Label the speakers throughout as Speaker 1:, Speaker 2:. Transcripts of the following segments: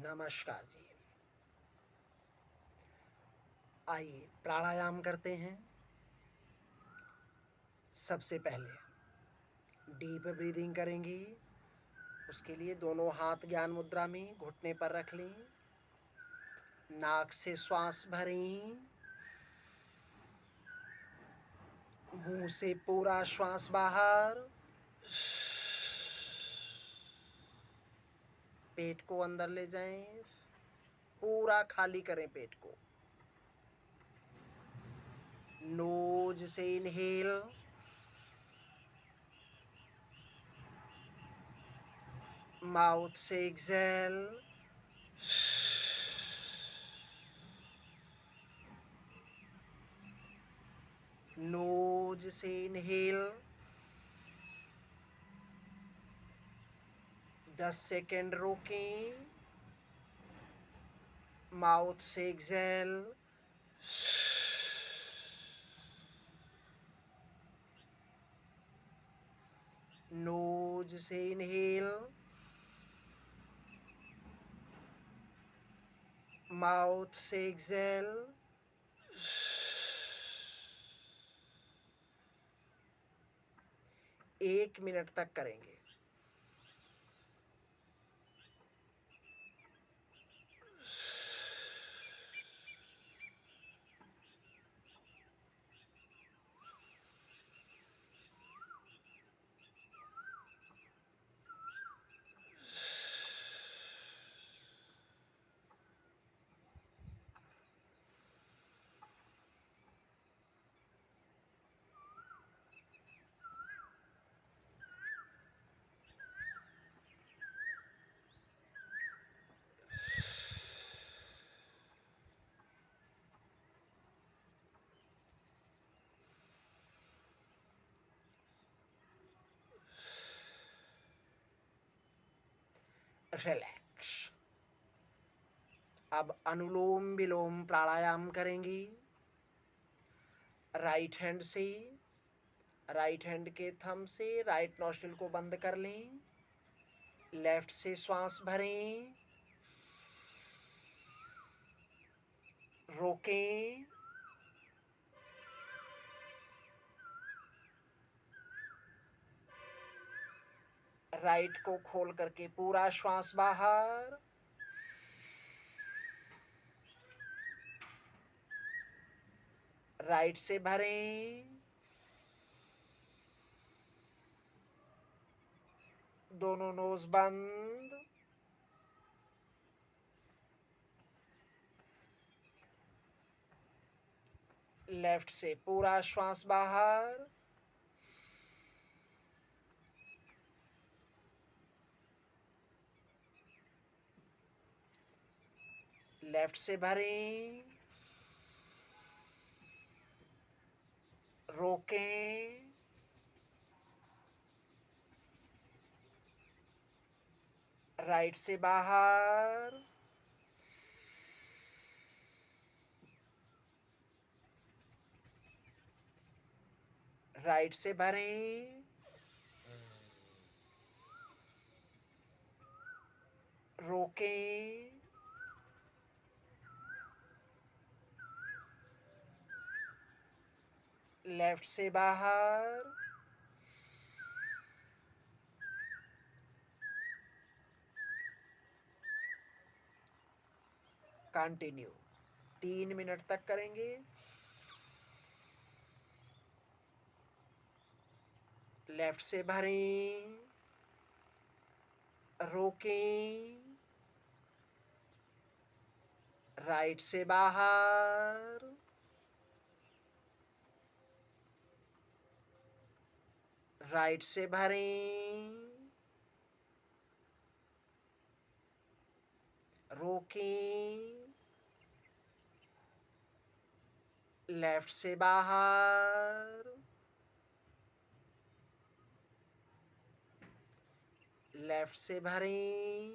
Speaker 1: नमस्कार जी। आइए प्राणायाम करते हैं। सबसे पहले डीप ब्रीदिंग करेंगे। उसके लिए दोनों हाथ ज्ञान मुद्रा में घुटने पर रख लें। नाक से श्वास भरें, मुंह से पूरा श्वास बाहर। पेट को अंदर ले जाएं, पूरा खाली करें पेट को। नोज से इनहेल, माउथ से एक्सहेल। नोज से इनहेल, 10 सेकेंड रोकें। माउथ से एक्सहेल। नोज से इनहेल, माउथ से एक्सहेल। 1 मिनट तक करेंगे। रिलैक्स। अब अनुलोम विलोम प्राणायाम करेंगे। राइट हैंड से, राइट हैंड के थंब से राइट नॉस्ट्रिल को बंद कर लें। लेफ्ट से श्वास भरें, रोकें। राइट को खोल करके पूरा श्वास बाहर। राइट से भरें, दोनों नोज बंद। लेफ्ट से पूरा श्वास बाहर। लेफ्ट से भरें, रोकें। राइट से बाहर। राइट से भरें, रोकें। लेफ्ट से बाहर। कंटिन्यू 3 मिनट तक करेंगे। लेफ्ट से भरें, रोकें। राइट से बाहर। राइट से भरें, रोकें। लेफ्ट से बाहर। लेफ्ट से भरें,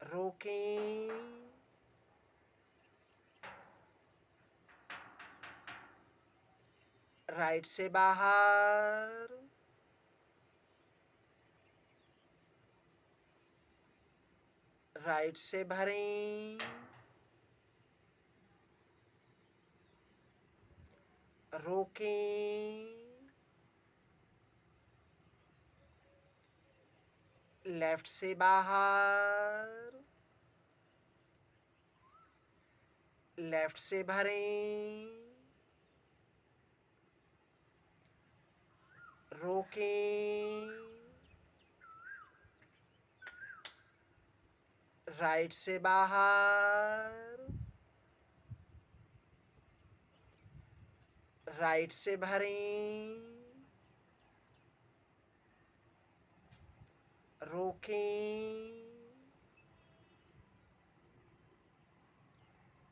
Speaker 1: रोकें। राइट से बाहर। राइट से भरें, रोकें, लेफ्ट से बाहर, लेफ्ट से भरें, रोकें, राइट से बाहर, राइट से भरें, रोकें,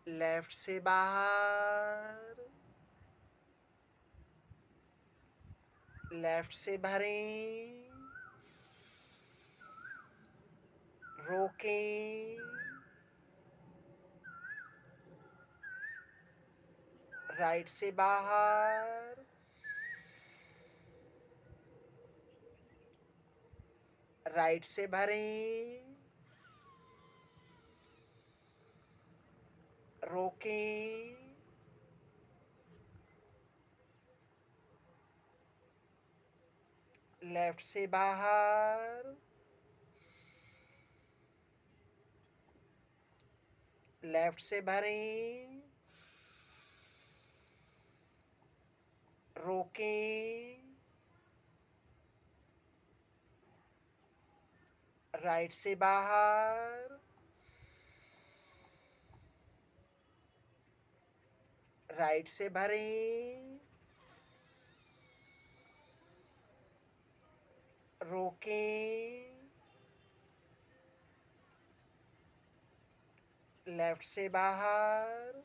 Speaker 1: लेफ्ट से बाहर, लेफ्ट से भरें, रोकें, राइट से बाहर, राइट से भरें, रोकें, लेफ्ट से बाहर, लेफ्ट से भरें, रोकें, राइट से बाहर, राइट से भरें, रोकें, लेफ्ट से बाहर,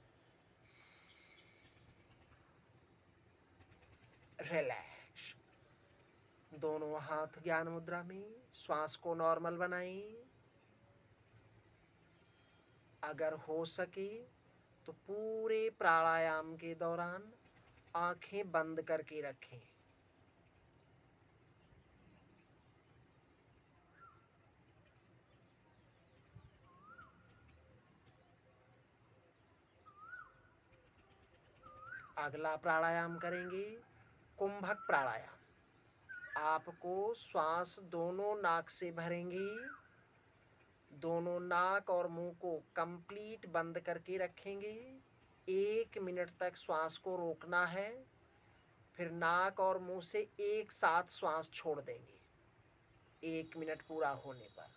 Speaker 1: रिलैक्स। दोनों हाथ ज्ञान मुद्रा में, श्वास को नॉर्मल बनाएं। अगर हो सके तो पूरे प्राणायाम के दौरान आंखें बंद करके रखें। अगला प्राणायाम करेंगे कुंभक प्राणायाम। आपको श्वास दोनों नाक से भरेंगे, दोनों नाक और मुंह को कंप्लीट बंद करके रखेंगे। 1 मिनट तक श्वास को रोकना है, फिर नाक और मुंह से एक साथ श्वास छोड़ देंगे 1 मिनट पूरा होने पर।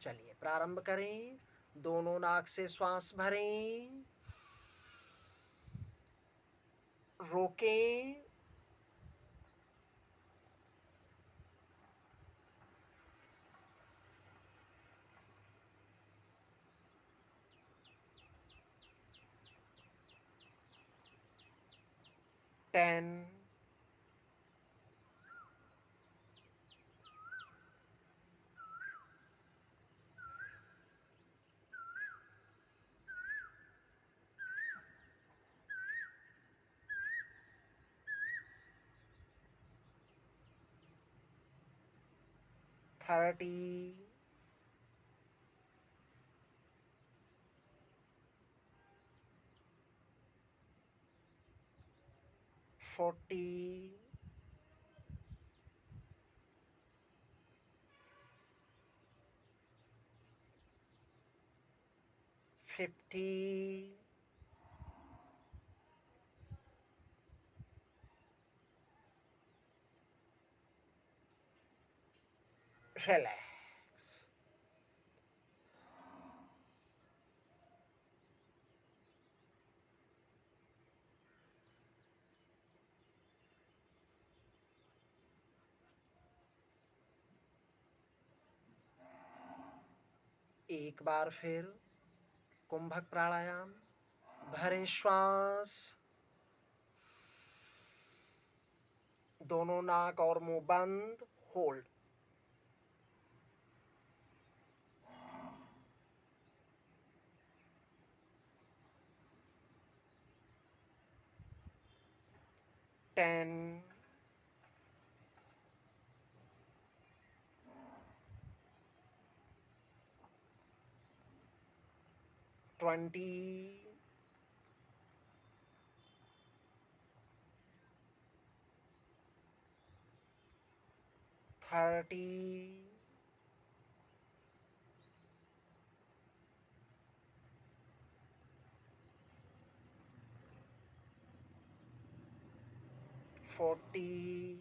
Speaker 1: चलिए प्रारंभ करें। दोनों नाक से श्वास भरें, रोकें, टेन, 30, 40, 50, रिलैक्स। एक बार फिर कुंभक प्राणायाम। भरें श्वास, दोनों नाक और मुंह बंद, होल्ड। Ten, 20, 30, 40,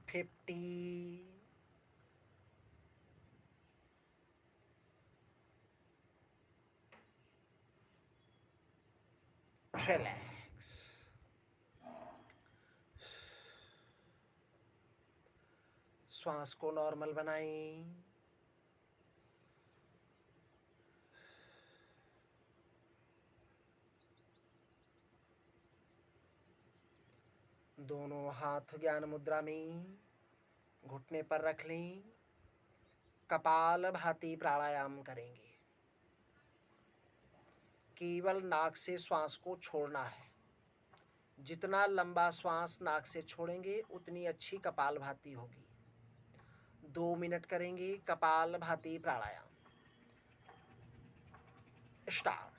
Speaker 1: 50, 'relax'. श्वास को नॉर्मल बनाएं। दोनों हाथ ज्ञान मुद्रा में घुटने पर रख लें। कपाल भाती प्राणायाम करेंगे। केवल नाक से श्वास को छोड़ना है। जितना लंबा श्वास नाक से छोड़ेंगे उतनी अच्छी कपाल भाती होगी। 2 मिनट करेंगे कपाल भाती प्राणायाम। स्टार्ट।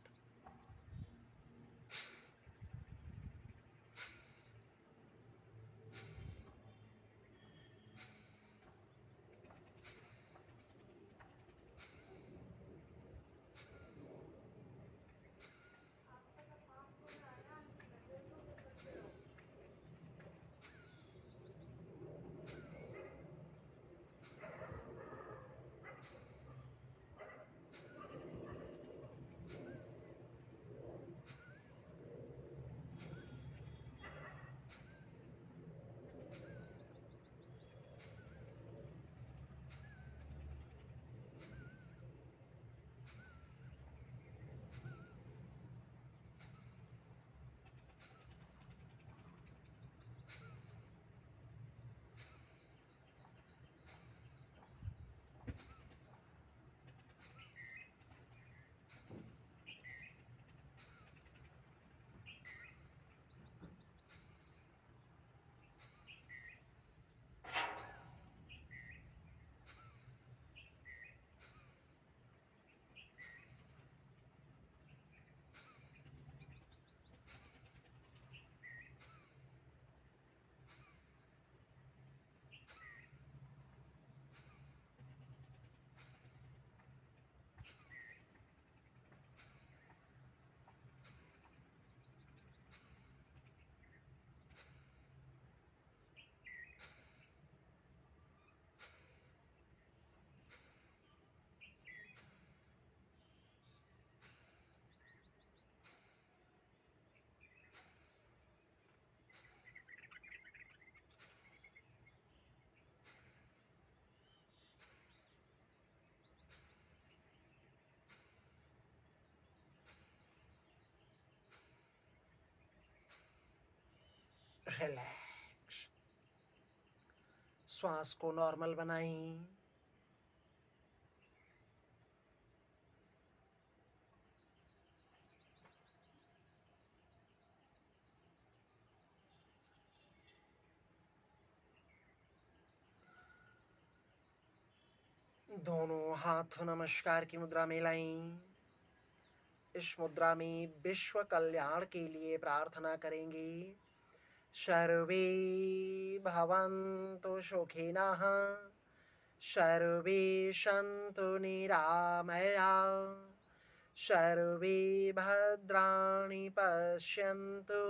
Speaker 1: रिलैक्स। श्वास को नॉर्मल बनाएं। दोनों हाथ नमस्कार की मुद्रा में लाएं। इस मुद्रा में विश्व कल्याण के लिए प्रार्थना करेंगे। सर्वे भवन्तु सुखिनः, सर्वे सन्तु निरामयाः, सर्वे भद्राणि पश्यन्तु,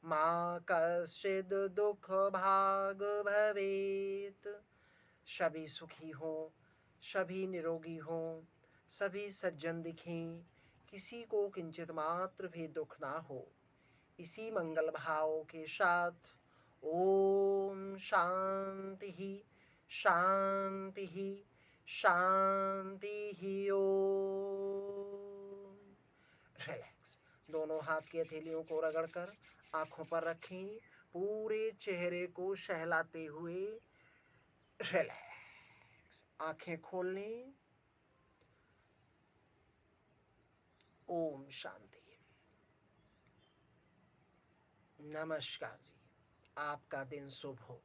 Speaker 1: मा कश्चित् दुःखभाग् भवेत्। सभी सुखी हों, सभी निरोगी हों, सभी सज्जन दिखें, किसी को किंचित मात्र भी दुख ना हो। इसी मंगल भाव के साथ ओम शांति ही शांति ही शांति ही ओम। रिलैक्स। दोनों हाथ की हथेलियों को रगड़कर आंखों पर रखें। पूरे चेहरे को सहलाते हुए रिलैक्स। आंखें खोल लें। ओम शांति। नमस्कार जी। आपका दिन शुभ हो।